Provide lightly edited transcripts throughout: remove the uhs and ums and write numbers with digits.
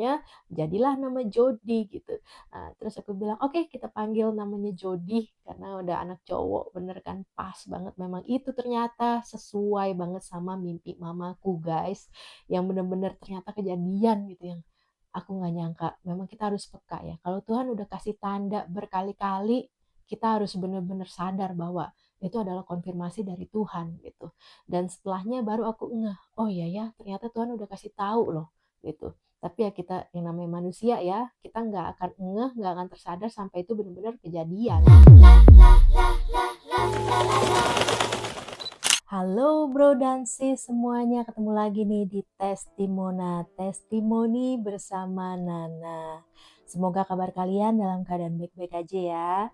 akhirnya jadilah nama Jody gitu. Terus aku bilang oke, kita panggil namanya Jody karena udah anak cowok, bener kan, pas banget, memang itu ternyata sesuai banget sama mimpi mamaku guys, yang bener-bener ternyata kejadian gitu, yang aku nggak nyangka. Memang kita harus peka ya. Kalau Tuhan udah kasih tanda berkali-kali, kita harus benar-benar sadar bahwa itu adalah konfirmasi dari Tuhan gitu. Dan setelahnya baru aku ngeh, oh iya ya, ternyata Tuhan udah kasih tahu loh gitu. Tapi ya kita yang namanya manusia ya, kita nggak akan ngeh, nggak akan tersadar sampai itu benar-benar kejadian. Halo bro dan sis semuanya, ketemu lagi nih di Testimoni bersama Nana. Semoga kabar kalian dalam keadaan baik-baik aja ya.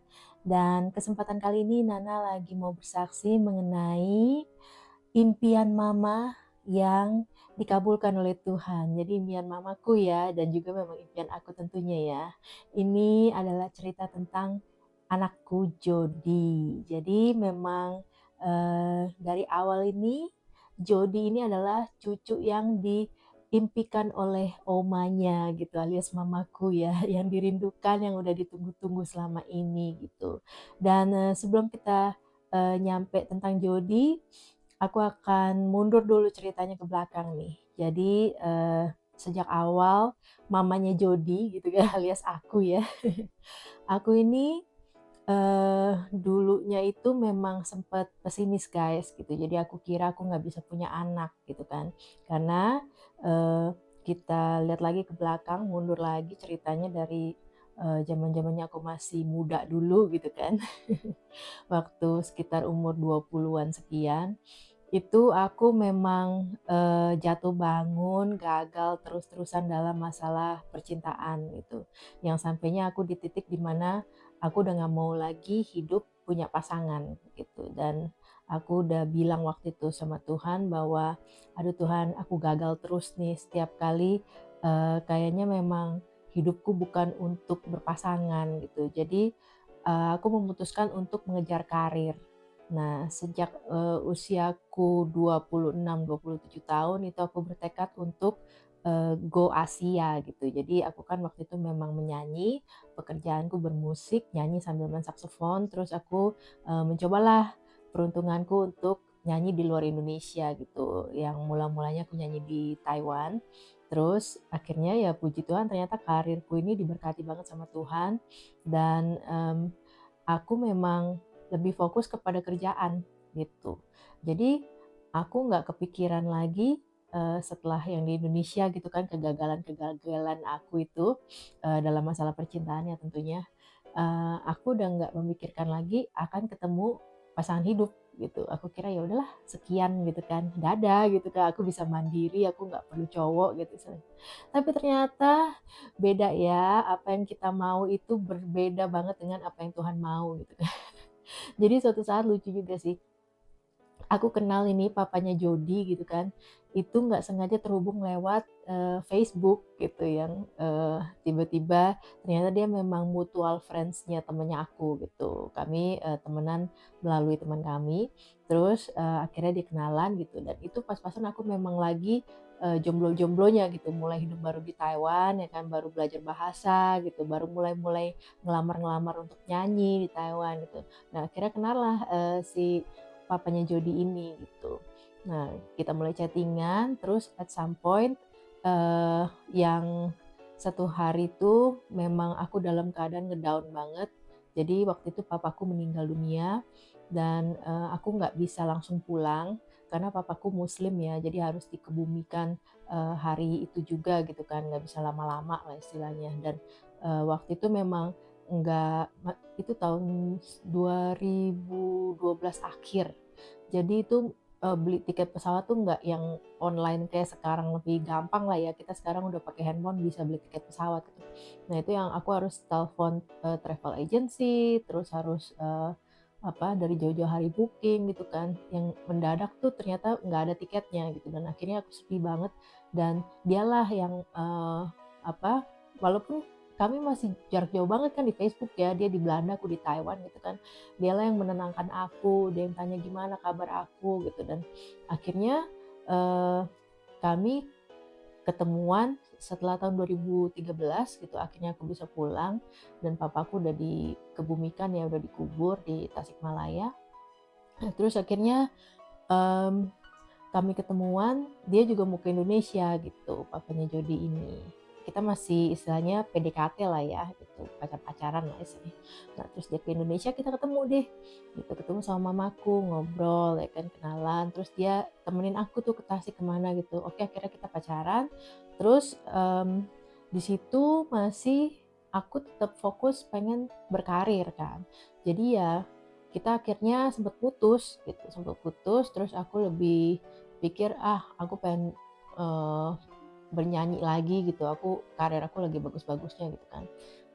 Dan kesempatan kali ini Nana lagi mau bersaksi mengenai impian mama yang dikabulkan oleh Tuhan. Jadi impian mamaku ya, dan juga memang impian aku tentunya ya. Ini adalah cerita tentang anakku Jody. Jadi memang dari awal ini Jody ini adalah cucu yang diimpikan oleh omanya gitu, alias mamaku ya, yang dirindukan, yang udah ditunggu-tunggu selama ini gitu. Dan sebelum kita nyampe tentang Jody, aku akan mundur dulu ceritanya ke belakang nih. Jadi sejak awal mamanya Jody gitu kan, alias aku ya, aku ini dulunya itu memang sempat pesimis guys gitu. Jadi aku kira aku nggak bisa punya anak gitu kan. Karena eh, kita lihat lagi ke belakang, mundur lagi ceritanya dari zaman-zamannya aku masih muda dulu gitu kan. Waktu sekitar umur 20-an sekian, itu aku memang jatuh bangun, gagal terus-terusan dalam masalah percintaan gitu. Yang sampainya aku di titik dimana aku udah gak mau lagi hidup punya pasangan gitu. Dan aku udah bilang waktu itu sama Tuhan bahwa aduh Tuhan, aku gagal terus nih setiap kali, kayaknya memang hidupku bukan untuk berpasangan gitu. Jadi aku memutuskan untuk mengejar karir. Nah, sejak usiaku 26-27 tahun itu aku bertekad untuk go Asia gitu. Jadi aku kan waktu itu memang menyanyi, pekerjaanku bermusik, nyanyi sambil main saksofon, terus aku mencobalah peruntunganku untuk nyanyi di luar Indonesia gitu. Yang mula-mulanya aku nyanyi di Taiwan. Terus akhirnya ya puji Tuhan ternyata karirku ini diberkati banget sama Tuhan, dan aku memang lebih fokus kepada kerjaan gitu. Jadi aku nggak kepikiran lagi setelah yang di Indonesia gitu kan, kegagalan-kegagalan aku itu dalam masalah percintaan ya tentunya, aku udah nggak memikirkan lagi akan ketemu pasangan hidup gitu. Aku kira ya udahlah sekian gitu kan, dadah gitu kan, aku bisa mandiri, aku nggak perlu cowok gitu. Tapi ternyata beda ya, apa yang kita mau itu berbeda banget dengan apa yang Tuhan mau gitu kan. Jadi suatu saat lucu juga sih, aku kenal ini papanya Jody gitu kan, itu nggak sengaja terhubung lewat Facebook gitu, yang tiba-tiba ternyata dia memang mutual friends-nya temennya aku gitu. Kami temenan melalui teman kami, terus akhirnya dikenalan gitu, dan itu pas-pasan aku memang lagi jomblo-jomblonya gitu, mulai hidup baru di Taiwan ya kan, baru belajar bahasa gitu, baru mulai-mulai ngelamar-ngelamar untuk nyanyi di Taiwan gitu. Nah akhirnya kenal lah si papanya Jody ini gitu. Nah, kita mulai chattingan, terus at some point yang satu hari itu memang aku dalam keadaan ngedown banget. Jadi waktu itu papaku meninggal dunia, dan aku nggak bisa langsung pulang karena papaku muslim ya, jadi harus dikebumikan hari itu juga gitu kan, nggak bisa lama-lama lah istilahnya. Dan waktu itu memang nggak, itu tahun 2012 akhir. Jadi itu beli tiket pesawat tuh nggak yang online kayak sekarang, lebih gampang lah ya. Kita sekarang udah pakai handphone bisa beli tiket pesawat gitu. Nah itu yang aku harus telepon travel agency, terus harus dari jauh-jauh hari booking gitu kan. Yang mendadak tuh ternyata nggak ada tiketnya gitu, dan akhirnya aku sepi banget. Dan dialah yang walaupun kami masih jarak jauh banget kan di Facebook ya, dia di Belanda, aku di Taiwan gitu kan. Dialah yang menenangkan aku, dia yang tanya gimana kabar aku gitu. Dan akhirnya kami ketemuan setelah tahun 2013 gitu akhirnya aku bisa pulang, dan papaku udah dikebumikan ya, udah dikubur di Tasikmalaya. Nah, terus akhirnya um, kami ketemuan, dia juga mau ke Indonesia gitu, papanya Jody ini. Kita masih istilahnya PDKT lah ya, gitu, pacar-pacaran lah istilahnya. Nah, terus dia ke Indonesia, kita ketemu deh, gitu, ketemu sama mamaku, ngobrol, ya kan, kenalan. Terus dia temenin aku tuh ke Tasik kemana gitu. Oke, akhirnya kita pacaran. Terus di situ masih aku tetap fokus pengen berkarir kan. Jadi ya kita akhirnya sempat putus, terus aku lebih pikir aku pengen bernyanyi lagi gitu, karir aku lagi bagus-bagusnya gitu kan.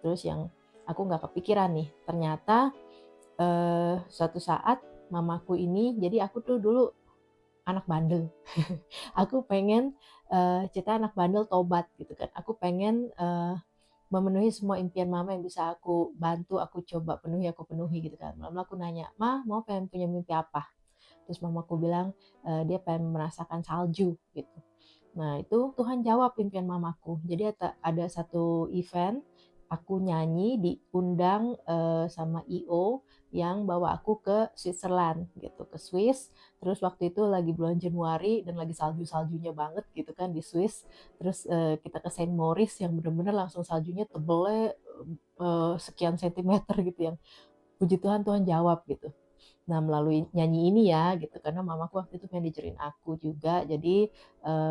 Terus yang aku nggak kepikiran nih, ternyata suatu saat mamaku ini, jadi aku tuh dulu anak bandel. Aku pengen cita anak bandel tobat gitu kan. Aku pengen memenuhi semua impian mama yang bisa aku bantu, aku coba penuhi, aku penuhi gitu kan. Lalu aku nanya, "Ma, mau pengen punya mimpi apa?" Terus mamaku bilang dia pengen merasakan salju gitu. Nah itu Tuhan jawab impian mamaku. Jadi ada satu event aku nyanyi diundang sama IO yang bawa aku ke Switzerland gitu, ke Swiss. Terus waktu itu lagi bulan Januari dan lagi salju-saljunya banget gitu kan di Swiss. Terus kita ke Saint Moritz yang bener-bener langsung saljunya tebelnya sekian sentimeter gitu, yang puji Tuhan, Tuhan jawab gitu. Nah, melalui nyanyi ini ya gitu, karena mamaku waktu itu manajerin aku juga, jadi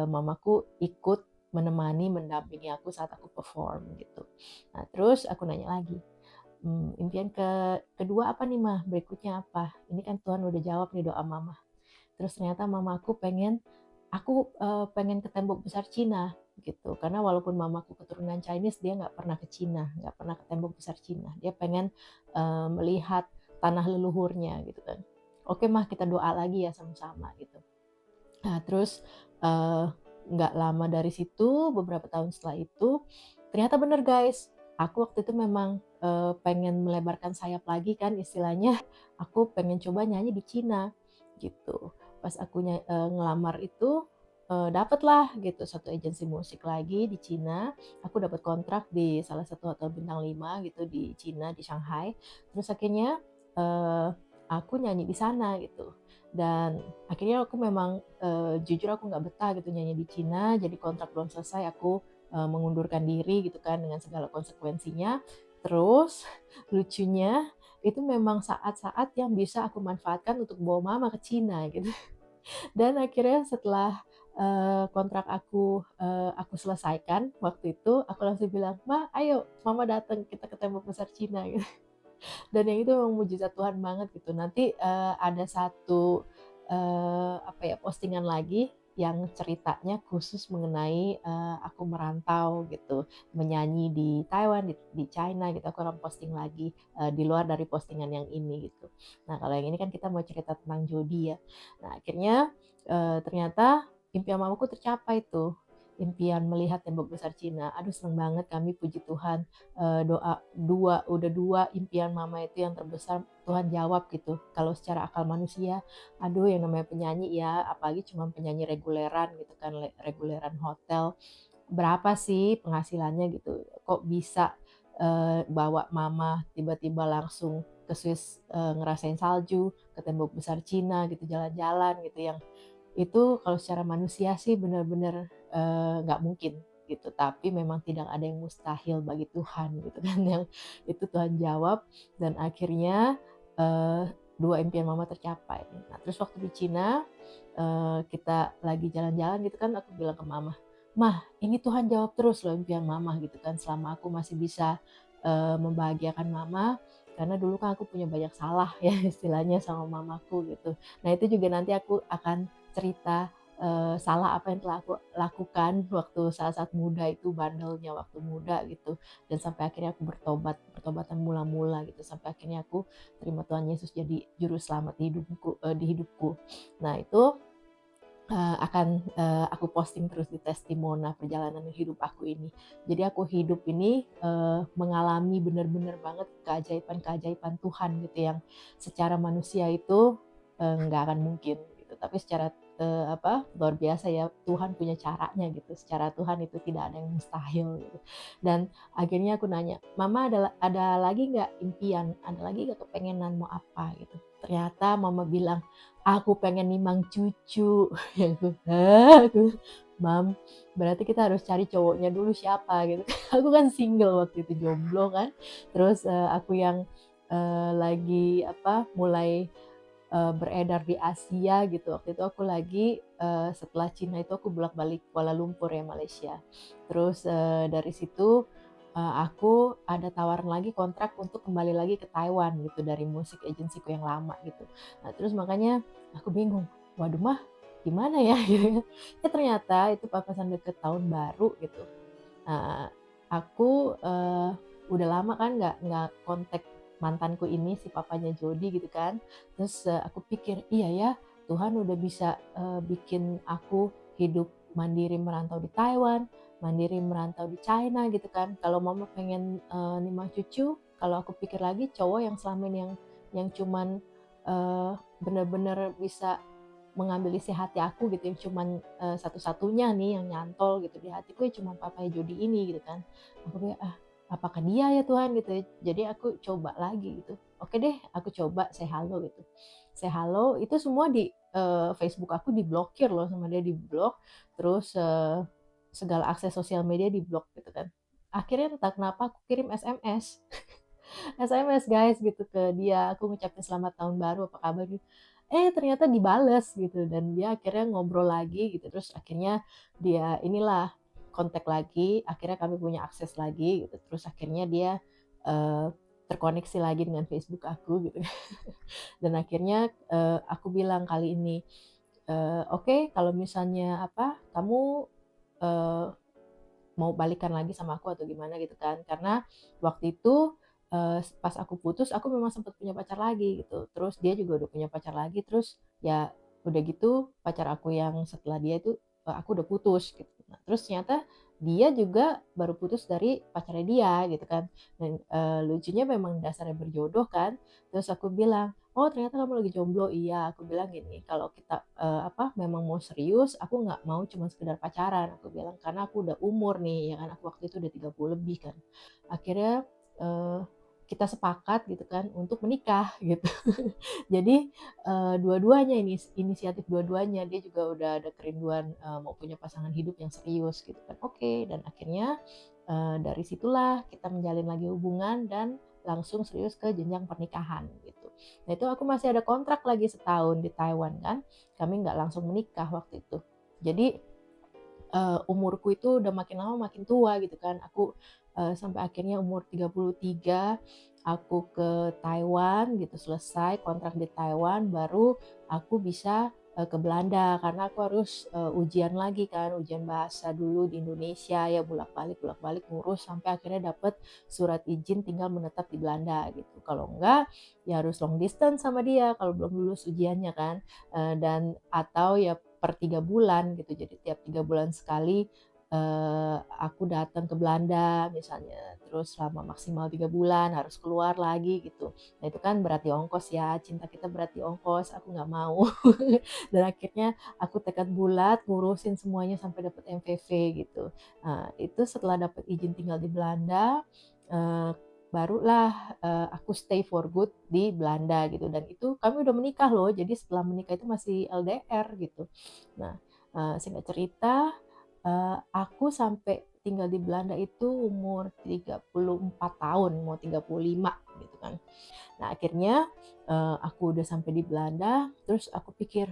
mamaku ikut menemani, mendampingi aku saat aku perform gitu. Nah, terus aku nanya lagi, impian kedua apa nih mah, berikutnya apa? Ini kan Tuhan udah jawab nih doa mama. Terus ternyata mamaku pengen ke tembok besar Cina gitu, karena walaupun mamaku keturunan Chinese, dia nggak pernah ke Cina, nggak pernah ke tembok besar Cina. Dia pengen melihat tanah leluhurnya gitu kan. Oke mah, kita doa lagi ya sama-sama gitu. Nah terus nggak lama dari situ, beberapa tahun setelah itu, ternyata bener guys, aku waktu itu memang pengen melebarkan sayap lagi kan istilahnya. Aku pengen coba nyanyi di Cina gitu. Pas aku ngelamar itu dapatlah gitu satu agensi musik lagi di Cina. Aku dapat kontrak di salah satu hotel bintang 5 gitu di Cina, di Shanghai. Terus akhirnya aku nyanyi di sana gitu. Dan akhirnya aku memang jujur aku nggak betah gitu nyanyi di Cina. Jadi kontrak belum selesai, aku mengundurkan diri gitu kan dengan segala konsekuensinya. Terus lucunya itu memang saat-saat yang bisa aku manfaatkan untuk bawa mama ke Cina gitu. Dan akhirnya setelah kontrak aku selesaikan waktu itu, aku langsung bilang, "Ma, ayo mama datang, kita ke tembok besar Cina." Gitu. Dan yang itu memang mujizat Tuhan banget gitu. Nanti ada satu postingan lagi yang ceritanya khusus mengenai aku merantau gitu, menyanyi di Taiwan, di China gitu. Aku akan posting lagi di luar dari postingan yang ini gitu. Nah, kalau yang ini kan kita mau cerita tentang Jody ya. Nah, akhirnya ternyata impian mamaku tercapai tuh, impian melihat tembok besar Cina. Aduh, seneng banget kami, puji Tuhan. Udah dua impian mama itu yang terbesar Tuhan jawab gitu. Kalau secara akal manusia, aduh, yang namanya penyanyi ya, apalagi cuma penyanyi reguleran gitu kan, reguleran hotel, berapa sih penghasilannya gitu, kok bisa bawa mama tiba-tiba langsung ke Swiss, ngerasain salju, ke tembok besar Cina gitu, jalan-jalan gitu, yang itu kalau secara manusia sih benar-benar nggak mungkin gitu, tapi memang tidak ada yang mustahil bagi Tuhan gitu kan. Yang itu Tuhan jawab, dan akhirnya dua impian mama tercapai. Nah terus waktu di Cina kita lagi jalan-jalan gitu kan, aku bilang ke mama, "Mah, ini Tuhan jawab terus loh impian mama gitu kan, selama aku masih bisa membahagiakan mama, karena dulu kan aku punya banyak salah ya istilahnya sama mamaku gitu." Nah itu juga nanti aku akan cerita salah apa yang telah aku lakukan waktu saat-saat muda itu, bandelnya waktu muda gitu, dan sampai akhirnya aku pertobatan mula-mula gitu, sampai akhirnya aku terima Tuhan Yesus jadi juru selamat di hidupku. Nah itu akan aku posting terus di Testimona perjalanan hidup aku ini. Jadi aku hidup ini mengalami benar-benar banget keajaiban-keajaiban Tuhan gitu, yang secara manusia itu nggak akan mungkin gitu. Tapi secara luar biasa ya, Tuhan punya caranya gitu, secara Tuhan itu tidak ada yang mustahil gitu. Dan akhirnya aku nanya, "Mama ada lagi nggak impian? Ada lagi nggak kepengenan mau apa?" Gitu. Ternyata mama bilang, "Aku pengen nimang cucu." Ya aku, "Hah?" Aku, "Mam, berarti kita harus cari cowoknya dulu siapa?" Gitu. Aku kan single waktu itu, jomblo kan. Terus aku yang lagi mulai beredar di Asia gitu. Waktu itu aku lagi setelah Cina itu aku bolak-balik Kuala Lumpur ya, Malaysia. Terus dari situ aku ada tawaran lagi kontrak untuk kembali lagi ke Taiwan gitu dari musik agensiku yang lama gitu. Nah, terus makanya aku bingung, waduh mah gimana ya gitu ya. Ya ternyata itu papasan deket tahun baru gitu. Nah, aku udah lama kan nggak kontak mantanku ini, si papanya Jody gitu kan. Terus aku pikir, iya ya Tuhan udah bisa bikin aku hidup mandiri merantau di Taiwan, mandiri merantau di China gitu kan. Kalau mama pengen nimang cucu, kalau aku pikir lagi cowok yang selama ini yang cuman bener-bener bisa mengambil isi hati aku gitu, yang cuman satu-satunya nih yang nyantol gitu di hatiku ya cuma papanya Jody ini gitu kan. Aku kayak, apakah dia ya Tuhan gitu ya. Jadi aku coba lagi gitu. Oke deh, aku coba say halo gitu. Say halo itu semua di Facebook aku diblokir loh sama dia, diblok. Terus segala akses sosial media diblok gitu kan. Akhirnya entah kenapa aku kirim SMS. SMS guys gitu ke dia, aku ngucapin selamat tahun baru, apa kabar gitu. Ternyata dibales gitu, dan dia akhirnya ngobrol lagi gitu, terus akhirnya dia inilah kontak lagi, akhirnya kami punya akses lagi gitu, terus akhirnya dia eh, terkoneksi lagi dengan Facebook aku gitu. Dan akhirnya aku bilang kali ini, oke, kalau misalnya kamu eh, mau balikan lagi sama aku atau gimana gitu kan, karena waktu itu pas aku putus aku memang sempat punya pacar lagi gitu, terus dia juga udah punya pacar lagi, terus ya udah gitu pacar aku yang setelah dia itu aku udah putus gitu. Nah, terus ternyata dia juga baru putus dari pacarnya dia gitu kan, dan lucunya memang dasarnya berjodoh kan. Terus aku bilang, oh ternyata kamu lagi jomblo. Iya, aku bilang gini, kalau kita memang mau serius, aku nggak mau cuma sekedar pacaran, aku bilang, karena aku udah umur nih ya kan, aku waktu itu udah 30 lebih kan. Akhirnya eh, kita sepakat gitu kan untuk menikah gitu. Jadi dua-duanya ini inisiatif, dua-duanya, dia juga udah ada kerinduan mau punya pasangan hidup yang serius gitu kan. Oke, dan akhirnya dari situlah kita menjalin lagi hubungan dan langsung serius ke jenjang pernikahan gitu. Nah itu aku masih ada kontrak lagi setahun di Taiwan kan, kami nggak langsung menikah waktu itu. Jadi umurku itu udah makin lama makin tua gitu kan. Aku sampai akhirnya umur 33 aku ke Taiwan gitu, selesai kontrak di Taiwan baru aku bisa ke Belanda, karena aku harus ujian lagi kan, ujian bahasa dulu di Indonesia ya, bolak-balik ngurus sampai akhirnya dapat surat izin tinggal menetap di Belanda gitu. Kalau enggak ya harus long distance sama dia kalau belum lulus ujiannya kan. Dan atau ya per 3 bulan gitu, jadi tiap 3 bulan sekali aku datang ke Belanda misalnya, terus selama maksimal 3 bulan harus keluar lagi gitu. Nah itu kan berarti ongkos ya, cinta kita berarti ongkos, aku nggak mau. Dan akhirnya aku tekad bulat ngurusin semuanya sampai dapat MVV gitu. Nah itu setelah dapat izin tinggal di Belanda, eh, barulah aku stay for good di Belanda gitu, dan itu kami udah menikah loh, jadi setelah menikah itu masih LDR gitu. Nah singkat cerita aku sampai tinggal di Belanda itu umur 34 tahun, mau 35 gitu kan. Nah akhirnya aku udah sampai di Belanda, terus aku pikir,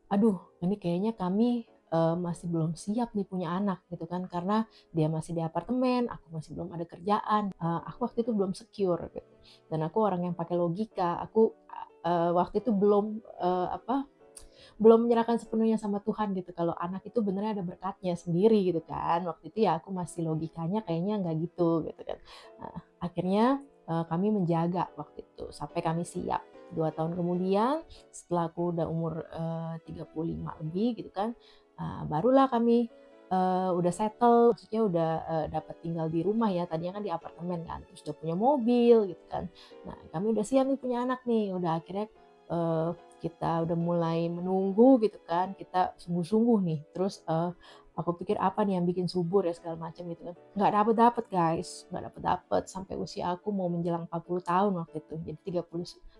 aduh ini kayaknya kami masih belum siap nih punya anak gitu kan, karena dia masih di apartemen, aku masih belum ada kerjaan. Aku waktu itu belum secure gitu. Dan aku orang yang pakai logika, aku waktu itu belum menyerahkan sepenuhnya sama Tuhan gitu, kalau anak itu benernya ada berkatnya sendiri gitu kan. Waktu itu ya aku masih logikanya kayaknya nggak gitu gitu kan. Nah, akhirnya kami menjaga waktu itu sampai kami siap. 2 tahun kemudian setelah aku udah umur 35 lebih gitu kan, barulah kami udah settle, maksudnya udah dapat tinggal di rumah ya, tadinya kan di apartemen kan, terus udah punya mobil gitu kan. Nah kami udah siap nih punya anak nih, udah akhirnya kita udah mulai menunggu gitu kan, kita sungguh-sungguh nih, terus aku pikir apa nih yang bikin subur ya segala macam gitu kan, nggak dapet guys, nggak dapet sampai usia aku mau menjelang 40 tahun waktu itu, jadi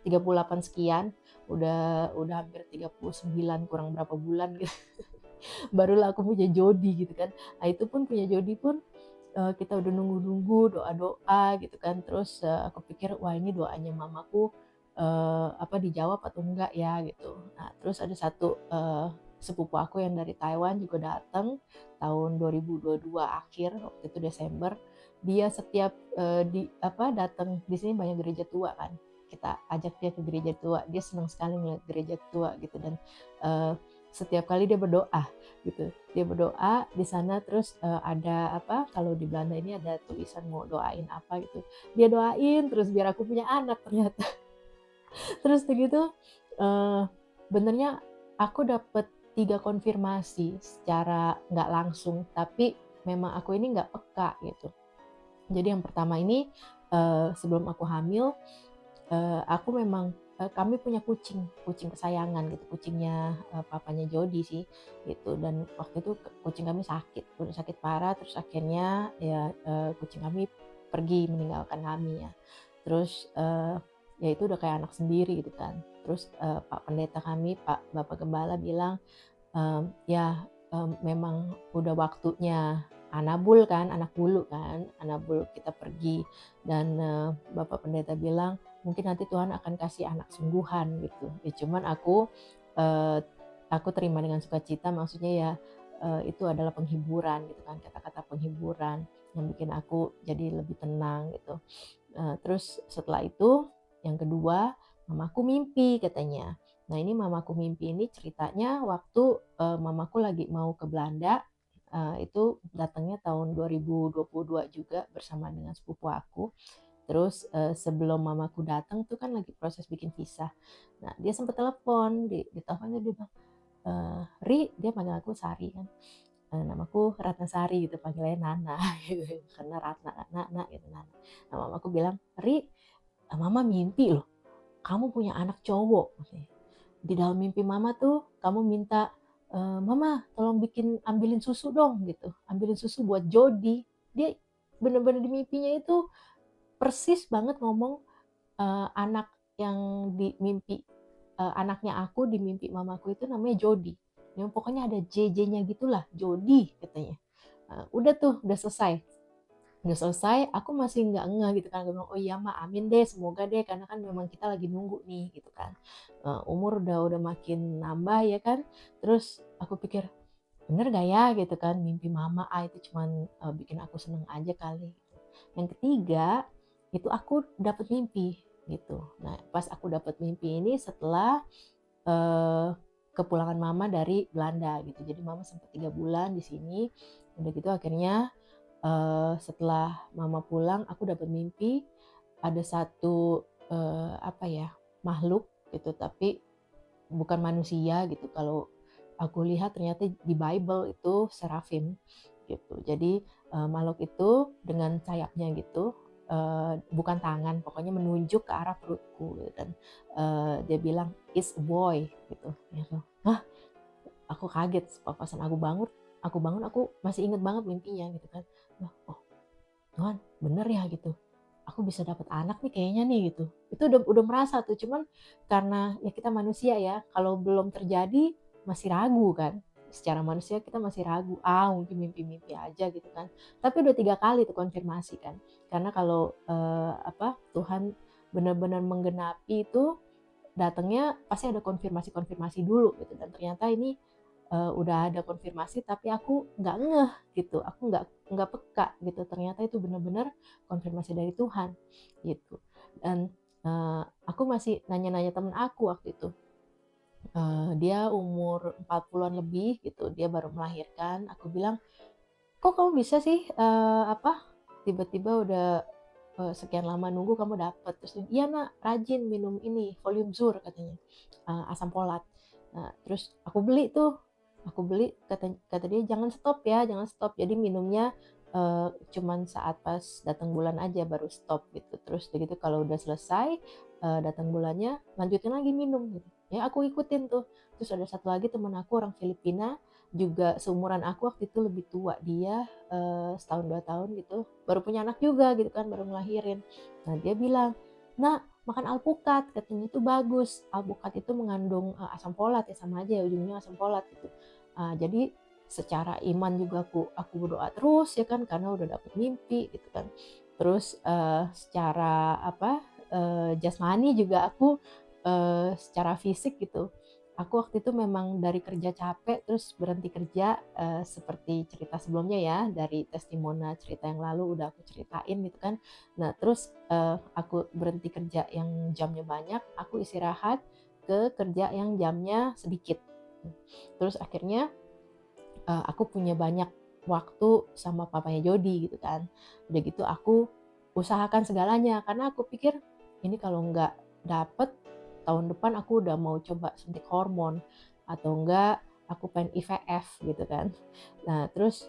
38 sekian, udah hampir 39 kurang berapa bulan gitu, barulah aku punya jodi gitu kan. Nah itu pun punya jodi pun kita udah nunggu-nunggu doa-doa gitu kan, terus aku pikir wah ini doanya mamaku dijawab atau enggak ya gitu. Nah terus ada satu sepupu aku yang dari Taiwan juga datang tahun 2022 akhir, waktu itu Desember. Dia setiap datang di sini banyak gereja tua kan, kita ajak dia ke gereja tua, dia senang sekali ngeliat gereja tua gitu, dan setiap kali dia berdoa gitu, dia berdoa di sana, terus ada kalau di Belanda ini ada tulisan mau doain apa gitu, dia doain terus biar aku punya anak ternyata. Terus begitu benernya aku dapet 3 konfirmasi secara nggak langsung, tapi memang aku ini nggak peka gitu. Jadi yang pertama ini sebelum aku hamil, aku memang kami punya kucing kesayangan gitu, kucingnya papanya Jody sih gitu, dan waktu itu kucing kami udah sakit parah, terus akhirnya ya kucing kami pergi meninggalkan kami ya. Terus ya itu udah kayak anak sendiri gitu kan. Terus Pak Pendeta kami, Pak Bapak Gembala bilang ya memang udah waktunya Anabul kan, anak bulu kan, Anabul kita pergi, dan Bapak Pendeta bilang mungkin nanti Tuhan akan kasih anak sungguhan gitu. Ya cuman aku terima dengan sukacita, maksudnya ya itu adalah penghiburan gitu kan, kata-kata penghiburan yang bikin aku jadi lebih tenang gitu. Terus setelah itu yang kedua, mamaku mimpi katanya. Nah ini mamaku mimpi ini ceritanya waktu mamaku lagi mau ke Belanda, itu datangnya tahun 2022 juga bersama dengan sepupu aku. Terus sebelum mamaku datang tuh kan lagi proses bikin visa. Nah dia sempat telepon, di teleponnya dia bilang, Ri, dia panggil aku Sari kan. Namaku Ratnasari gitu, panggilnya Nana gitu, karena Ratna Nana gitu, Nana. Nah mamaku bilang, Ri, mama mimpi loh, kamu punya anak cowok. Di dalam mimpi mama tuh kamu minta, mama tolong ambilin susu dong gitu, ambilin susu buat Jody. Dia bener-bener di mimpinya itu persis banget ngomong anak yang di mimpi, anaknya aku di mimpi mamaku itu namanya Jody. Yang pokoknya ada JJ-nya gitulah, Jody katanya. Udah tuh, udah selesai, aku masih nggak ngeh gitu kan, aku bilang oh iya ma, amin deh, semoga deh, karena kan memang kita lagi nunggu nih gitu kan. Umur udah makin nambah ya kan, terus aku pikir bener gak ya gitu kan, mimpi mama itu cuman bikin aku seneng aja kali. Yang ketiga itu aku dapet mimpi gitu. Nah pas aku dapet mimpi ini setelah kepulangan mama dari Belanda gitu, jadi mama sempat 3 bulan di sini. Udah gitu akhirnya setelah mama pulang aku dapat mimpi ada satu makhluk gitu, tapi bukan manusia gitu. Kalau aku lihat ternyata di Bible itu serafim gitu. Jadi makhluk itu dengan sayapnya gitu, bukan tangan, pokoknya menunjuk ke arah perutku gitu. Dan dia bilang it's a boy gitu. Hah, aku kaget. Papasan aku bangun aku masih inget banget mimpinya gitu kan. Oh Tuhan bener ya gitu, aku bisa dapat anak nih kayaknya nih gitu. Itu udah merasa tuh, cuman karena ya kita manusia ya, kalau belum terjadi masih ragu kan. Secara manusia kita masih ragu, mungkin mimpi-mimpi aja gitu kan. Tapi udah 3 kali tuh konfirmasi kan. Karena kalau Tuhan benar-benar menggenapi itu, datangnya pasti ada konfirmasi-konfirmasi dulu gitu, dan ternyata ini udah ada konfirmasi tapi aku nggak ngeh gitu, aku nggak peka gitu, ternyata itu benar-benar konfirmasi dari Tuhan gitu. Dan aku masih nanya-nanya temen aku waktu itu, dia umur 40-an lebih gitu, dia baru melahirkan. Aku bilang, kok kamu bisa sih tiba-tiba udah sekian lama nunggu kamu dapet. Terus iya nak, rajin minum ini Volume Zur katanya, asam folat. Nah terus aku beli, kata dia jangan stop ya, jangan stop, jadi minumnya cuman saat pas datang bulan aja baru stop gitu. Terus begitu kalau udah selesai datang bulannya lanjutin lagi minum gitu. Ya aku ikutin tuh. Terus ada satu lagi teman aku orang Filipina, juga seumuran aku waktu itu, lebih tua dia setahun 2 tahun gitu, baru punya anak juga gitu kan, baru ngelahirin. Nah dia bilang, nah makan alpukat, katanya itu bagus. Alpukat itu mengandung asam folat, ya sama aja ya ujungnya asam folat gitu. Jadi secara iman juga aku berdoa terus ya kan, karena udah dapet mimpi gitu kan. Terus secara apa jasmani juga aku secara fisik gitu. Aku waktu itu memang dari kerja capek terus berhenti kerja, seperti cerita sebelumnya ya, dari testimoni cerita yang lalu udah aku ceritain gitu kan. Nah terus aku berhenti kerja yang jamnya banyak, aku istirahat ke kerja yang jamnya sedikit. Terus akhirnya aku punya banyak waktu sama papanya Jody gitu kan. Udah gitu aku usahakan segalanya karena aku pikir ini kalau nggak dapet tahun depan aku udah mau coba suntik hormon, atau enggak aku pengen IVF gitu kan. Nah terus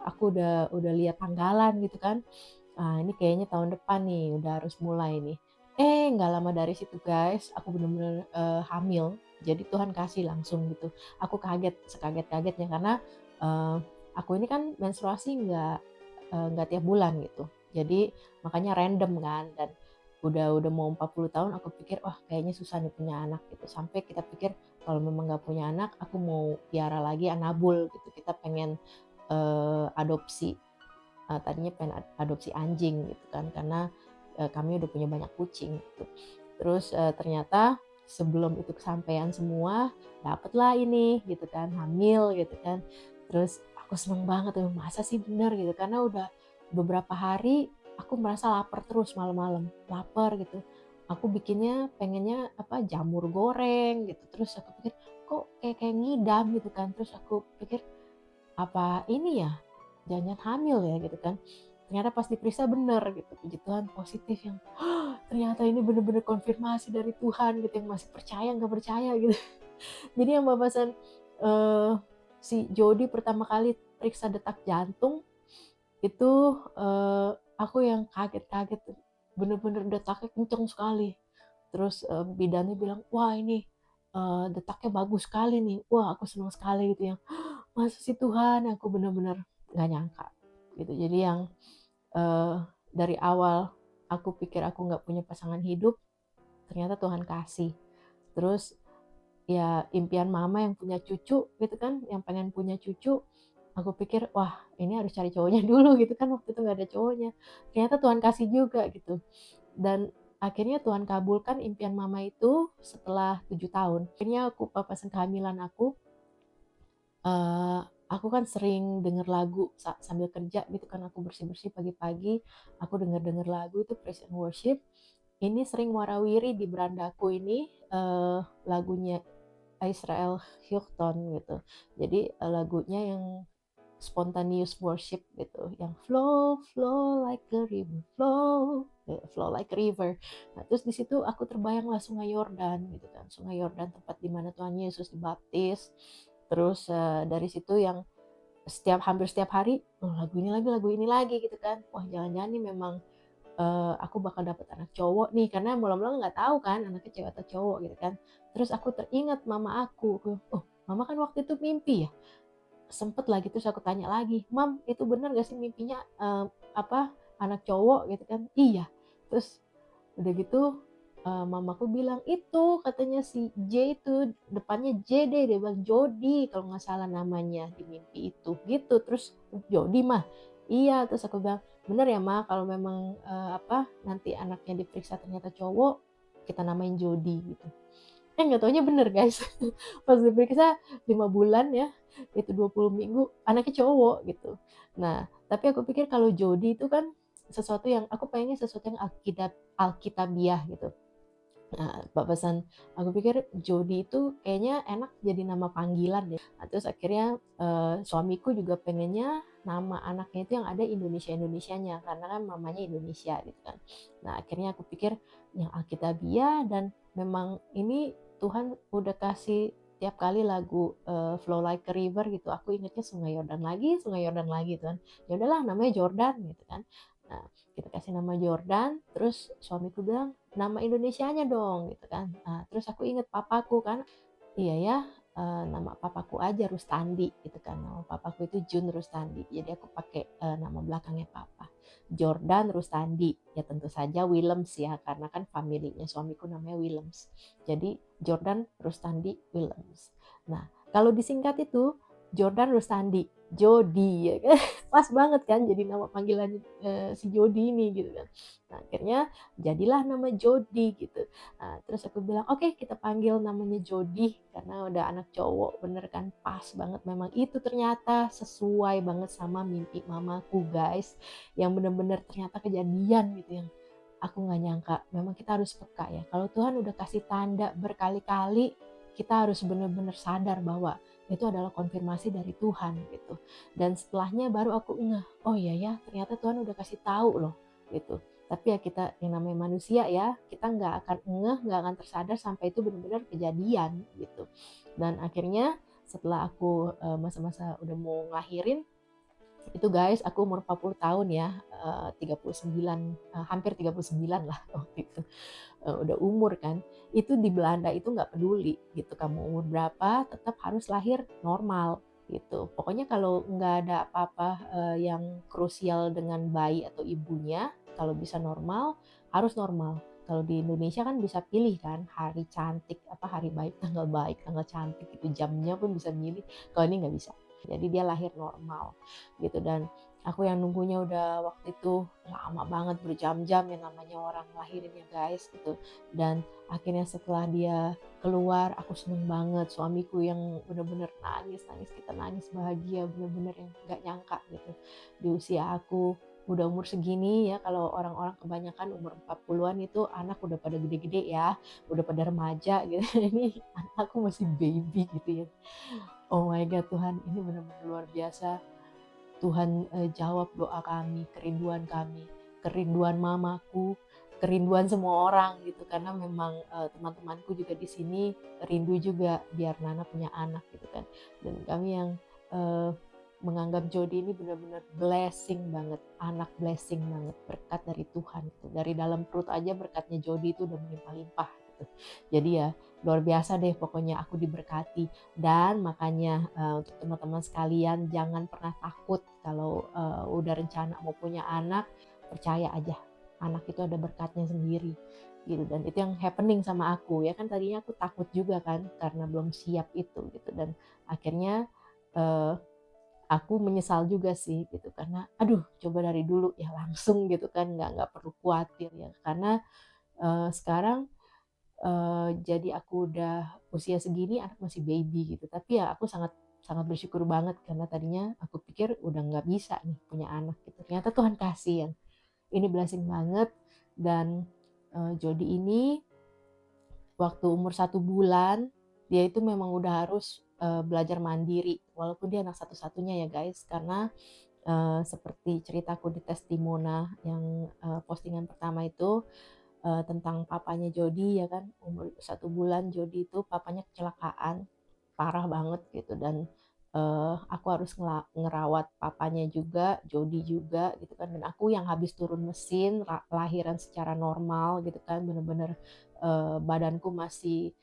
aku udah lihat tanggalan gitu kan. Ini kayaknya tahun depan nih udah harus mulai nih. Nggak lama dari situ guys, aku bener-bener hamil. Jadi Tuhan kasih langsung gitu. Aku kaget, sekaget-kagetnya karena uh, aku ini kan menstruasi nggak tiap bulan gitu. Jadi makanya random kan, dan udah mau 40 tahun aku pikir wah kayaknya susah nih punya anak gitu. Sampai kita pikir kalau memang nggak punya anak, aku mau piara lagi anabul gitu. Kita pengen adopsi. Tadinya pengen adopsi anjing gitu kan, karena kami udah punya banyak kucing gitu. Terus ternyata sebelum itu kesampaian semua, dapatlah ini gitu kan, hamil gitu kan. Terus aku seneng banget tuh, masa sih bener gitu, karena udah beberapa hari aku merasa lapar terus malam-malam, lapar gitu. Aku bikinnya pengennya apa, jamur goreng gitu. Terus aku pikir kok kayak ngidam gitu kan. Terus aku pikir apa ini ya, jangan hamil ya gitu kan. Ternyata pas diperiksa bener gitu, puji Tuhan positif, yang ternyata ini bener-bener konfirmasi dari Tuhan gitu, yang masih percaya nggak percaya gitu. Jadi yang babasan eh, si Jody pertama kali periksa detak jantung itu, aku yang kaget-kaget, bener-bener detaknya kenceng sekali. Terus bidannya bilang wah ini detaknya bagus sekali nih, wah aku senang sekali gitu, yang masa sih Tuhan, aku bener-bener nggak nyangka gitu. Jadi yang eh, dari awal aku pikir aku nggak punya pasangan hidup, ternyata Tuhan kasih. Terus ya impian mama yang punya cucu gitu kan, yang pengen punya cucu, aku pikir wah ini harus cari cowoknya dulu gitu kan, waktu itu nggak ada cowoknya. Ternyata Tuhan kasih juga gitu, dan akhirnya Tuhan kabulkan impian mama itu setelah 7 tahun. Akhirnya aku papasan kehamilan eh, aku kan sering denger lagu sambil kerja gitu kan, aku bersih-bersih pagi-pagi, aku denger-denger lagu itu praise and worship. Ini sering warawiri di berandaku ini lagunya Israel Houghton gitu. Jadi lagunya yang spontaneous worship gitu, yang flow flow like a river, flow like a river. Nah terus di situ aku terbayanglah Sungai Yordan gitu kan, Sungai Yordan tempat di mana Tuhan Yesus dibaptis. Terus dari situ yang hampir setiap hari lagu ini lagi gitu kan, wah jangan-jangan nih memang aku bakal dapet anak cowok nih, karena mula-mula nggak tahu kan anaknya cewek atau cowok gitu kan. Terus aku teringat mama aku, oh mama kan waktu itu mimpi ya, sempet lagi. Terus aku tanya lagi, mam itu benar gak sih mimpinya apa anak cowok gitu kan. Iya. Terus udah gitu mamaku bilang itu katanya si J itu depannya J deh, dia bilang Jody kalau nggak salah namanya di mimpi itu gitu. Terus Jody mah iya. Terus aku bilang bener ya ma, kalau memang apa nanti anaknya diperiksa ternyata cowok, kita namain Jody gitu. Nggak taunya bener guys. Pas diperiksa 5 bulan ya, itu 20 minggu anaknya cowok gitu. Nah tapi aku pikir kalau Jody itu kan sesuatu yang aku pengennya, sesuatu yang alkitabiah gitu. Nah, bapasan aku pikir Jody itu kayaknya enak jadi nama panggilan deh. Nah, terus akhirnya suamiku juga pengennya nama anaknya itu yang ada Indonesia-Indonesianya, karena kan mamanya Indonesia gitu kan. Nah akhirnya aku pikir yang Alkitabiah, dan memang ini Tuhan udah kasih tiap kali lagu Flow Like a River gitu, aku ingetnya Sungai Yordan lagi, Sungai Yordan lagi gitu kan. Ya udahlah namanya Jordan gitu kan. Nah, kita kasih nama Jordan, terus suamiku bilang, nama Indonesianya dong, gitu kan. Nah, terus aku inget papaku kan, iya ya, nama papaku aja Rustandi gitu kan. Nama papaku itu Jun Rustandi. Jadi aku pakai nama belakangnya papa. Jordan Rustandi. Ya tentu saja Willems ya, karena kan familinya suamiku namanya Willems. Jadi Jordan Rustandi Willems. Nah, kalau disingkat itu Jordan Rustandi, Jody ya kan. Pas banget kan jadi nama panggilan si Jody ini gitu kan. Nah, akhirnya jadilah nama Jody gitu. Nah, terus aku bilang, oke, kita panggil namanya Jody karena udah anak cowok, bener kan, pas banget. Memang itu ternyata sesuai banget sama mimpi mamaku guys, yang bener-bener ternyata kejadian gitu, yang aku nggak nyangka. Memang kita harus peka ya, kalau Tuhan udah kasih tanda berkali-kali, kita harus bener-bener sadar bahwa itu adalah konfirmasi dari Tuhan gitu. Dan setelahnya baru aku ngeh, oh iya ya, ternyata Tuhan udah kasih tahu loh gitu. Tapi ya kita yang namanya manusia ya, kita nggak akan ngeh, nggak akan tersadar sampai itu benar-benar kejadian gitu. Dan akhirnya setelah aku masa-masa udah mau ngelahirin, itu guys aku umur 40 tahun ya, 39, hampir 39 lah waktu itu. Udah umur kan, itu di Belanda itu nggak peduli gitu kamu umur berapa, tetap harus lahir normal gitu. Pokoknya kalau nggak ada apa-apa yang krusial dengan bayi atau ibunya, kalau bisa normal, harus normal. Kalau di Indonesia kan bisa pilih kan, hari cantik, apa hari baik, tanggal cantik, itu jamnya pun bisa milih. Kalau ini nggak bisa. Jadi dia lahir normal gitu. Dan aku yang nunggunya udah waktu itu lama banget, berjam-jam yang namanya orang lahirin ya guys gitu. Dan akhirnya setelah dia keluar, aku seneng banget. Suamiku yang bener-bener nangis, kita nangis bahagia, bener-bener yang gak nyangka gitu. Di usia aku udah umur segini ya, kalau orang-orang kebanyakan umur 40-an itu anak udah pada gede-gede ya, udah pada remaja gitu. Ini anakku masih baby gitu ya. Oh my God, Tuhan ini benar-benar luar biasa. Tuhan jawab doa kami, kerinduan mamaku, kerinduan semua orang gitu. Karena memang teman-temanku juga di sini rindu juga biar Nana punya anak gitu kan. Dan kami yang uh, menganggap Jody ini benar-benar blessing banget, anak blessing banget, berkat dari Tuhan gitu. Dari dalam perut aja berkatnya Jody itu udah melimpah-limpah gitu. Jadi ya luar biasa deh, pokoknya aku diberkati. Dan makanya untuk teman-teman sekalian, jangan pernah takut kalau udah rencana mau punya anak, percaya aja anak itu ada berkatnya sendiri gitu. Dan itu yang happening sama aku ya kan, tadinya aku takut juga kan karena belum siap itu gitu. Dan akhirnya uh, aku menyesal juga sih gitu, karena aduh coba dari dulu ya langsung gitu kan, nggak perlu khawatir ya, karena sekarang jadi aku udah usia segini, anak masih baby gitu. Tapi ya aku sangat sangat bersyukur banget karena tadinya aku pikir udah nggak bisa nih punya anak gitu. Ternyata Tuhan kasih yang ini blessing banget. Dan Jody ini waktu umur 1 bulan dia itu memang udah harus belajar mandiri, walaupun dia anak satu-satunya ya guys, karena seperti ceritaku di testimona yang postingan pertama itu, tentang papanya Jody ya kan, umur 1 bulan Jody itu papanya kecelakaan parah banget gitu. Dan aku harus ngerawat papanya juga, Jody juga gitu kan. Dan aku yang habis turun mesin, lahiran secara normal gitu kan, bener-bener badanku masih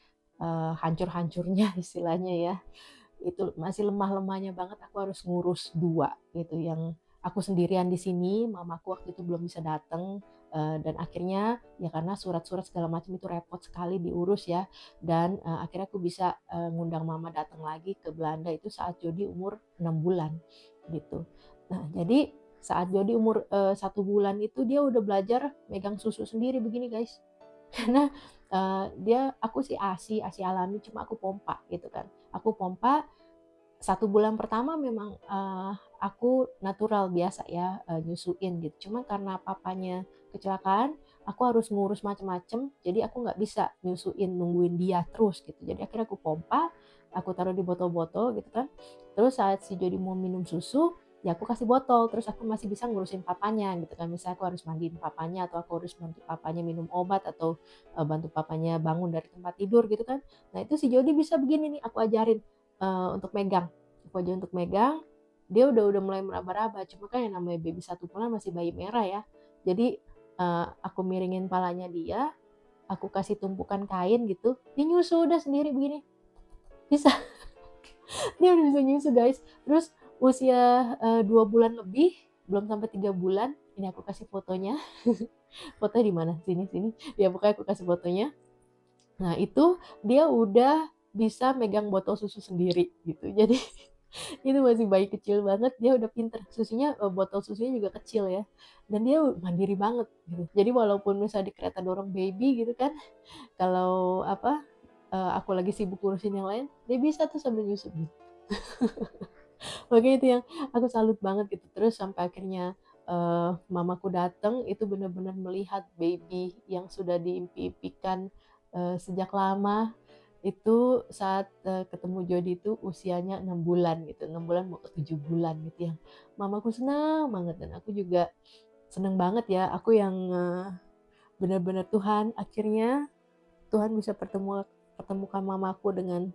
hancur-hancurnya istilahnya ya, itu masih lemah-lemahnya banget. Aku harus ngurus dua gitu, yang aku sendirian di sini, mamaku waktu itu belum bisa datang. Dan akhirnya ya karena surat-surat segala macam itu repot sekali diurus ya. Dan akhirnya aku bisa ngundang mama datang lagi ke Belanda itu saat Jody umur 6 bulan gitu. Nah jadi saat Jody umur 1 bulan itu dia udah belajar megang susu sendiri begini guys. Karena dia, aku sih ASI alami, cuma aku pompa gitu kan. Aku pompa 1 bulan pertama memang aku natural biasa ya, nyusuin gitu. Cuma karena papanya kecelakaan, aku harus ngurus macem-macem, jadi aku nggak bisa nyusuin nungguin dia terus gitu. Jadi akhirnya aku pompa, aku taruh di botol-botol gitu kan. Terus saat si Jody mau minum susu, ya aku kasih botol, terus aku masih bisa ngurusin papanya gitu kan. Misalnya aku harus mandiin papanya, atau aku harus bantu papanya minum obat, atau bantu papanya bangun dari tempat tidur gitu kan. Nah itu si Jody bisa begini nih, aku ajarin untuk megang. Aku aja untuk megang, dia udah mulai meraba-raba. Cuma kan yang namanya baby 1 bulan masih bayi merah ya. Jadi aku miringin palanya dia, aku kasih tumpukan kain gitu, dia nyusu udah sendiri begini, bisa. Dia udah bisa nyusu guys. Terus usia 2 bulan lebih, belum sampai 3 bulan, ini aku kasih fotonya. Fotonya di mana? Sini sini. Ya pokoknya aku kasih fotonya. Nah itu dia udah bisa megang botol susu sendiri gitu. Jadi itu masih bayi kecil banget, dia udah pinter. Susunya, botol susunya juga kecil ya. Dan dia mandiri banget gitu. Jadi walaupun misalnya di kereta dorong baby gitu kan, kalau apa, aku lagi sibuk ngurusin yang lain, dia bisa tuh sambil nyusu gitu. Makanya itu yang aku salut banget gitu. Terus sampai akhirnya mamaku datang, itu benar-benar melihat baby yang sudah diimpi-impikan sejak lama. Itu saat ketemu Jody itu usianya 6 bulan gitu, 6 bulan mau ke 7 bulan gitu, yang mamaku senang banget dan aku juga seneng banget ya. Aku yang benar-benar Tuhan, akhirnya Tuhan bisa pertemukan mamaku dengan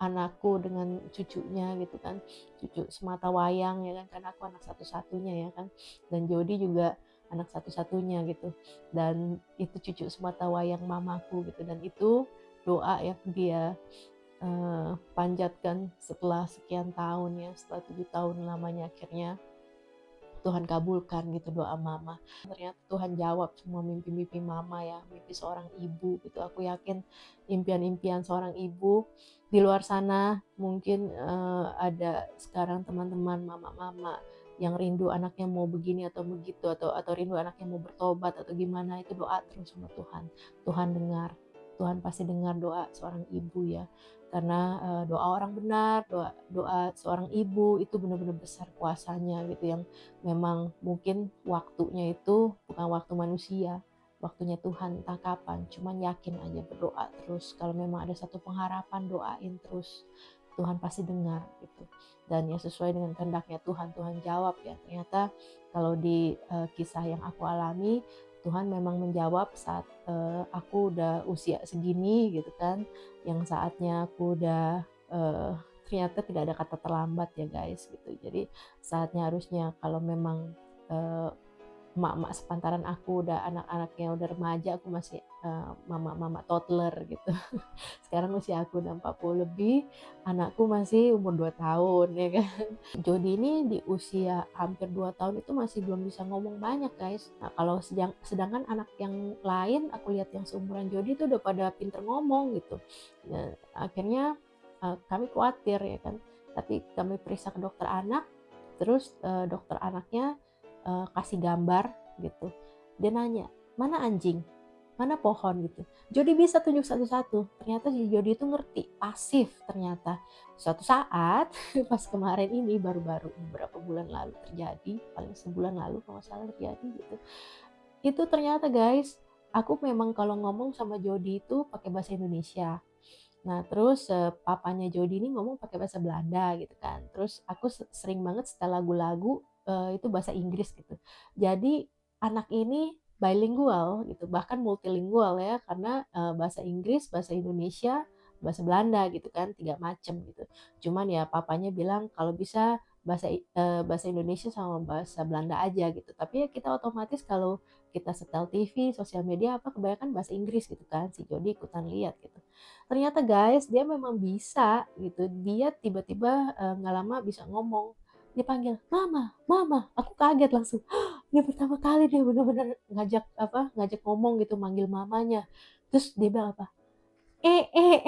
anakku, dengan cucunya gitu kan, cucu semata wayang ya kan, karena aku anak satu-satunya ya kan, dan Jody juga anak satu-satunya gitu, dan itu cucu semata wayang mamaku gitu. Dan itu doa yang dia panjatkan setelah sekian tahun ya, setelah 7 tahun lamanya, akhirnya Tuhan kabulkan gitu doa mama. Ternyata Tuhan jawab semua mimpi-mimpi mama ya, mimpi seorang ibu gitu. Aku yakin impian-impian seorang ibu di luar sana mungkin ada sekarang teman-teman mama-mama yang rindu anaknya mau begini atau begitu, atau rindu anaknya mau bertobat atau gimana, itu doa terus sama Tuhan. Tuhan dengar. Tuhan pasti dengar doa seorang ibu ya. Karena doa orang benar, doa doa seorang ibu itu benar-benar besar kuasanya gitu, yang memang mungkin waktunya itu bukan waktu manusia, waktunya Tuhan entah kapan. Cuman yakin aja, berdoa terus. Kalau memang ada satu pengharapan, doain terus. Tuhan pasti dengar gitu. Dan ya sesuai dengan kehendaknya Tuhan, Tuhan jawab ya. Ternyata kalau di kisah yang aku alami, Tuhan memang menjawab saat aku udah usia segini gitu kan, yang saatnya aku udah ternyata tidak ada kata terlambat ya guys gitu. Jadi saatnya harusnya kalau memang eh, emak-emak sepantaran aku udah anak-anaknya udah remaja, aku masih mama-mama toddler gitu. Sekarang usia aku udah 40 lebih, anakku masih umur 2 tahun ya kan. Jody ini di usia hampir 2 tahun itu masih belum bisa ngomong banyak guys. Nah kalau sedangkan anak yang lain aku lihat yang seumuran Jody itu udah pada pinter ngomong gitu. Nah, akhirnya kami khawatir ya kan. Tapi kami periksa ke dokter anak, terus dokter anaknya kasih gambar gitu. Dia nanya, mana anjing? Mana pohon gitu. Jody bisa tunjuk satu-satu. Ternyata si Jody itu ngerti, pasif ternyata. Suatu saat pas kemarin ini baru-baru beberapa bulan lalu terjadi, paling sebulan lalu kalau nggak salah terjadi gitu. Itu ternyata guys, aku memang kalau ngomong sama Jody itu pakai bahasa Indonesia. Nah, terus papanya Jody ini ngomong pakai bahasa Belanda gitu kan. Terus aku sering banget setel lagu-lagu itu bahasa Inggris gitu. Jadi anak ini bilingual gitu, bahkan multilingual ya, karena bahasa Inggris, bahasa Indonesia, bahasa Belanda gitu kan, 3 macam gitu. Cuman ya papanya bilang kalau bisa bahasa Indonesia sama bahasa Belanda aja gitu. Tapi ya kita otomatis kalau kita setel TV, sosial media apa kebanyakan bahasa Inggris gitu kan. Si Jody ikutan lihat gitu. Ternyata guys, dia memang bisa gitu. Dia tiba-tiba nggak lama bisa ngomong. Dia panggil, "Mama, Mama." Aku kaget langsung. Ini pertama kali dia benar-benar ngajak ngomong gitu, manggil mamanya. Terus dia bilang apa? Eh.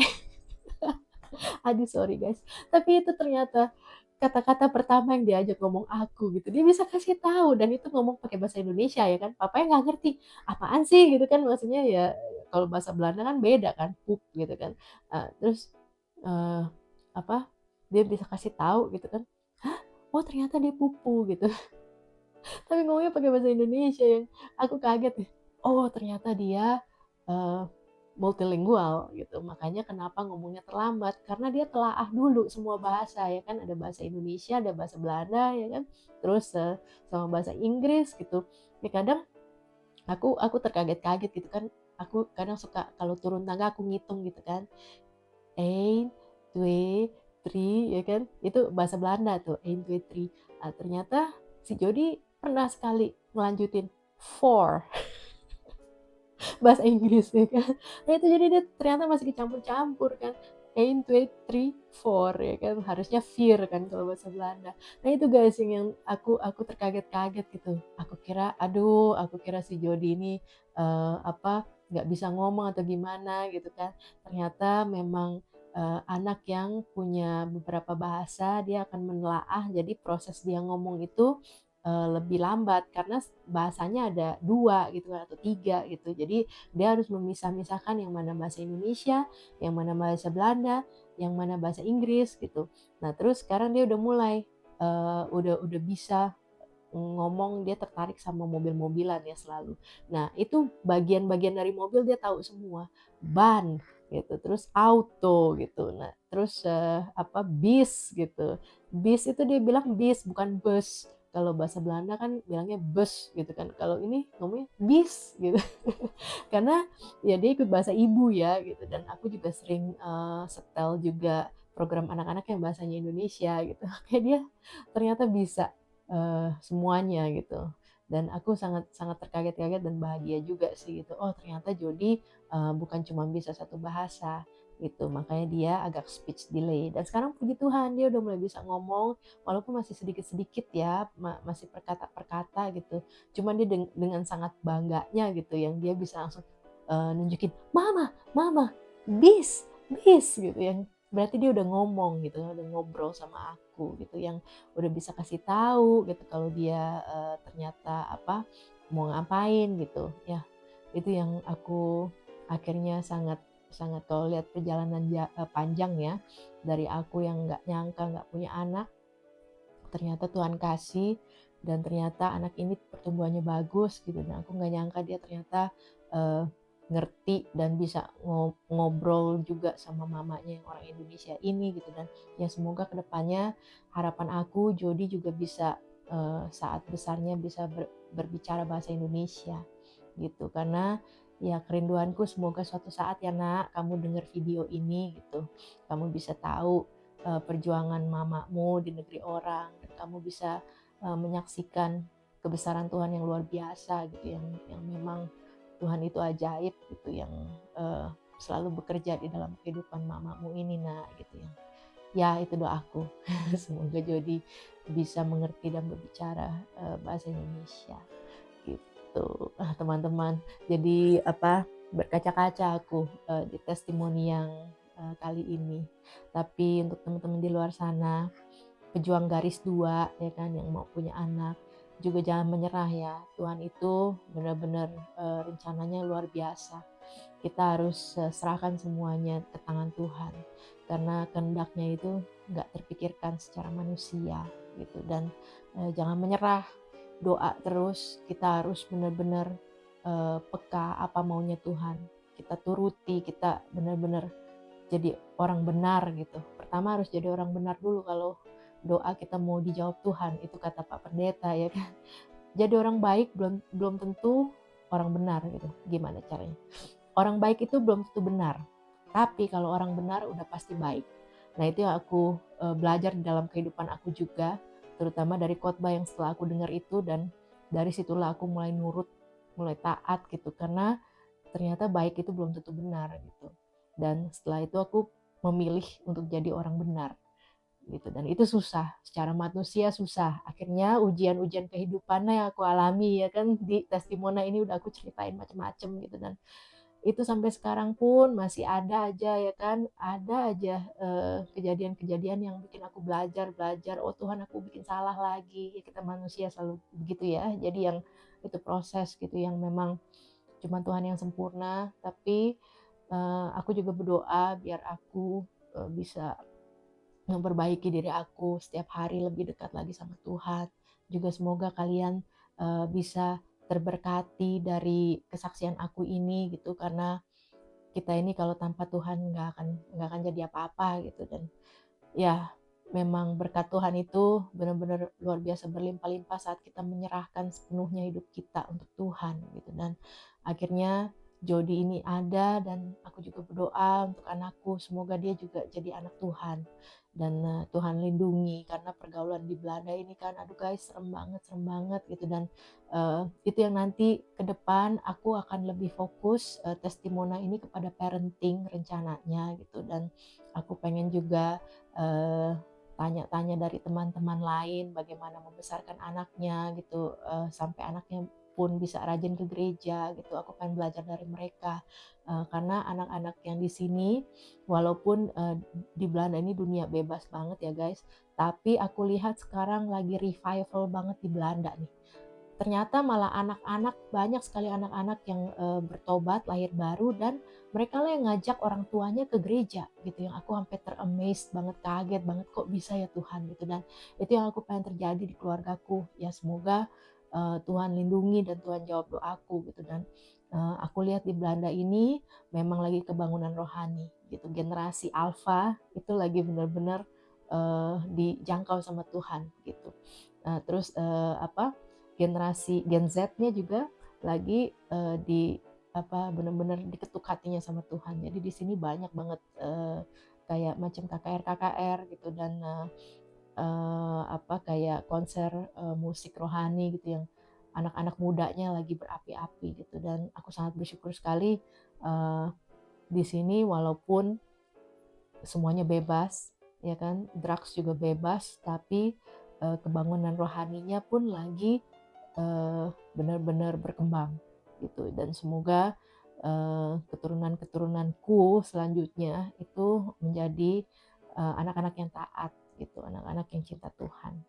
Aduh sorry guys. Tapi itu ternyata kata-kata pertama yang diajak ngomong aku gitu. Dia bisa kasih tahu dan itu ngomong pakai bahasa Indonesia ya kan. Papanya nggak ngerti apaan sih gitu kan, maksudnya ya kalau bahasa Belanda kan beda kan, pup gitu kan. Terus uh, apa dia bisa kasih tahu gitu kan. Hah? Oh ternyata dia pupu gitu. Tapi ngomongnya pakai bahasa Indonesia yang aku kaget nih. Oh ternyata dia uh, multilingual gitu. Makanya kenapa ngomongnya terlambat, karena dia telaah dulu semua bahasa ya kan, ada bahasa Indonesia, ada bahasa Belanda ya kan, terus sama bahasa Inggris gitu. Ya kadang aku terkaget-kaget gitu kan. Aku kadang suka kalau turun tangga aku ngitung gitu kan. Ein, twee, three ya kan. Itu bahasa Belanda tuh, ein, twee, three. Ternyata si Jody pernah sekali ngelanjutin four, bahasa Inggris ya kan. Nah itu jadi dia ternyata masih dicampur-campur kan. 1, 2, 3, 4 ya kan. Harusnya vier kan kalau bahasa Belanda. Nah itu guys yang aku terkaget-kaget gitu. Aku kira si Jody ini nggak bisa ngomong atau gimana gitu kan. Ternyata memang anak yang punya beberapa bahasa dia akan menelaah. Jadi proses dia ngomong itu lebih lambat karena bahasanya ada dua gitu kan, atau tiga gitu. Jadi dia harus memisah-misahkan yang mana bahasa Indonesia, yang mana bahasa Belanda, yang mana bahasa Inggris gitu. Nah terus sekarang dia udah mulai udah bisa ngomong, dia tertarik sama mobil-mobilan ya selalu. Nah itu bagian-bagian dari mobil dia tahu semua, ban gitu, terus auto gitu. Nah terus bis gitu, bis itu dia bilang bis bukan bus. Kalau bahasa Belanda kan bilangnya bus gitu kan, kalau ini ngomongnya bis gitu. Karena ya dia ikut bahasa ibu ya gitu, dan aku juga sering setel juga program anak-anak yang bahasanya Indonesia gitu. Kayak dia ternyata bisa semuanya gitu, dan aku sangat sangat terkaget-kaget dan bahagia juga sih gitu. Oh ternyata Jody bukan cuma bisa satu bahasa gitu, makanya dia agak speech delay, dan sekarang puji Tuhan dia udah mulai bisa ngomong, walaupun masih sedikit-sedikit ya, masih perkata-perkata gitu. Cuman dia dengan sangat bangganya gitu, yang dia bisa langsung nunjukin mama mama bis bis gitu, yang berarti dia udah ngomong gitu, udah ngobrol sama aku gitu, yang udah bisa kasih tahu gitu kalau dia ternyata mau ngapain gitu ya. Itu yang aku akhirnya sangat sangat, kalau lihat perjalanan panjang ya, dari aku yang nggak nyangka nggak punya anak, ternyata Tuhan kasih, dan ternyata anak ini pertumbuhannya bagus gitu, dan aku nggak nyangka dia ternyata uh, ngerti dan bisa ngobrol juga sama mamanya yang orang Indonesia ini gitu. Dan ya semoga kedepannya, harapan aku Jody juga bisa saat besarnya bisa berbicara bahasa Indonesia gitu, karena ya kerinduanku semoga suatu saat ya nak, kamu dengar video ini gitu, kamu bisa tahu perjuangan mamamu di negeri orang, dan kamu bisa menyaksikan kebesaran Tuhan yang luar biasa gitu, yang memang Tuhan itu ajaib gitu, yang selalu bekerja di dalam kehidupan mamamu ini nak gitu. Ya itu doaku. Semoga Jody bisa mengerti dan berbicara bahasa Indonesia gitu. Teman-teman, jadi berkaca-kaca aku di testimoni yang kali ini. Tapi untuk teman-teman di luar sana, pejuang garis 2 ya kan, yang mau punya anak, juga jangan menyerah ya. Tuhan itu benar-benar rencananya luar biasa. Kita harus serahkan semuanya ke tangan Tuhan, karena kehendaknya itu nggak terpikirkan secara manusia gitu. Dan jangan menyerah, doa terus. Kita harus benar-benar peka apa maunya Tuhan, kita turuti, kita benar-benar jadi orang benar gitu. Pertama harus jadi orang benar dulu kalau doa kita mau dijawab Tuhan, itu kata Pak Pendeta ya kan. Jadi orang baik belum belum tentu orang benar gitu. Gimana caranya? Orang baik itu belum tentu benar, tapi kalau orang benar udah pasti baik. Nah itu yang aku belajar di dalam kehidupan aku juga, terutama dari khotbah yang setelah aku dengar itu, dan dari situlah aku mulai nurut, mulai taat gitu, karena ternyata baik itu belum tentu benar gitu. Dan setelah itu aku memilih untuk jadi orang benar gitu, dan itu susah, secara manusia susah. Akhirnya ujian-ujian kehidupannya yang aku alami ya kan, di testimoni ini udah aku ceritain macam-macam gitu, dan itu sampai sekarang pun masih ada aja ya kan, ada aja kejadian-kejadian yang bikin aku belajar, oh Tuhan aku bikin salah lagi. Ya, kita manusia selalu begitu ya, jadi yang itu proses gitu, yang memang cuma Tuhan yang sempurna. Tapi aku juga berdoa biar aku bisa memperbaiki diri aku setiap hari, lebih dekat lagi sama Tuhan. Juga semoga kalian bisa terberkati dari kesaksian aku ini gitu, karena kita ini kalau tanpa Tuhan nggak akan jadi apa-apa gitu. Dan ya memang berkat Tuhan itu benar-benar luar biasa, berlimpah-limpah saat kita menyerahkan sepenuhnya hidup kita untuk Tuhan gitu. Dan akhirnya Jody ini ada, dan aku juga berdoa untuk anakku, semoga dia juga jadi anak Tuhan, dan Tuhan lindungi, karena pergaulan di Belanda ini kan aduh guys serem banget gitu. Dan itu yang nanti ke depan aku akan lebih fokus testimoni ini kepada parenting rencananya gitu. Dan aku pengen juga tanya-tanya dari teman-teman lain bagaimana membesarkan anaknya gitu, sampai anaknya pun bisa rajin ke gereja gitu. Aku pengen belajar dari mereka, karena anak-anak yang di sini walaupun di Belanda ini dunia bebas banget ya guys, tapi aku lihat sekarang lagi revival banget di Belanda nih. Ternyata malah anak-anak, banyak sekali anak-anak yang bertobat, lahir baru, dan mereka lah yang ngajak orang tuanya ke gereja gitu, yang aku sampai teramazed banget, kaget banget kok bisa ya Tuhan gitu. Dan itu yang aku pengen terjadi di keluargaku ya, semoga Tuhan lindungi dan Tuhan jawab doaku gitu. Dan aku lihat di Belanda ini memang lagi kebangunan rohani gitu, generasi alfa itu lagi benar-benar dijangkau sama Tuhan gitu. Terus generasi Gen Z-nya juga lagi di benar-benar diketuk hatinya sama Tuhan. Jadi di sini banyak banget kayak macam KKR gitu, dan kayak konser musik rohani gitu yang anak-anak mudanya lagi berapi-api gitu. Dan aku sangat bersyukur sekali uh, di sini walaupun semuanya bebas ya kan, drugs juga bebas, tapi kebangunan rohaninya pun lagi benar-benar berkembang gitu. Dan semoga keturunan-keturunanku selanjutnya itu menjadi anak-anak yang taat gitu, anak-anak yang cinta Tuhan.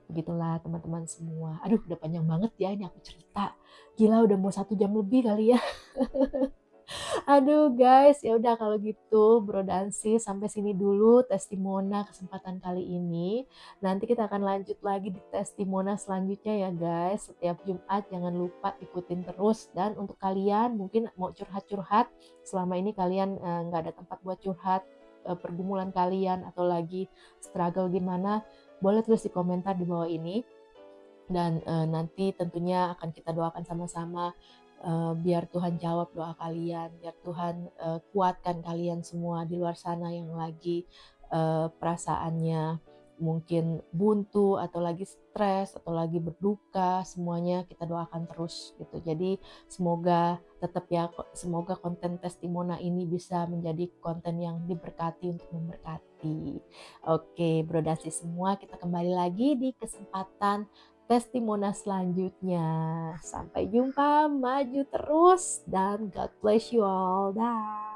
Begitulah teman-teman semua. Aduh udah panjang banget ya ini aku cerita. Gila udah mau 1 jam lebih kali ya. Aduh guys, ya udah kalau gitu Bro dan Sis sampai sini dulu testimona kesempatan kali ini. Nanti kita akan lanjut lagi di testimona selanjutnya ya guys. Setiap Jumat jangan lupa ikutin terus. Dan untuk kalian mungkin mau curhat-curhat, selama ini kalian nggak ada tempat buat curhat, pergumulan kalian atau lagi struggle gimana, boleh tulis di komentar di bawah ini. Dan nanti tentunya akan kita doakan sama-sama biar Tuhan jawab doa kalian, biar Tuhan kuatkan kalian semua di luar sana yang lagi perasaannya mungkin buntu atau lagi stres atau lagi berduka, semuanya kita doakan terus gitu. Jadi semoga tetap ya, semoga konten testimona ini bisa menjadi konten yang diberkati untuk memberkati. Oke, Bro Dasi semua, kita kembali lagi di kesempatan testimoni selanjutnya. Sampai jumpa, maju terus, dan God bless you all. Dah.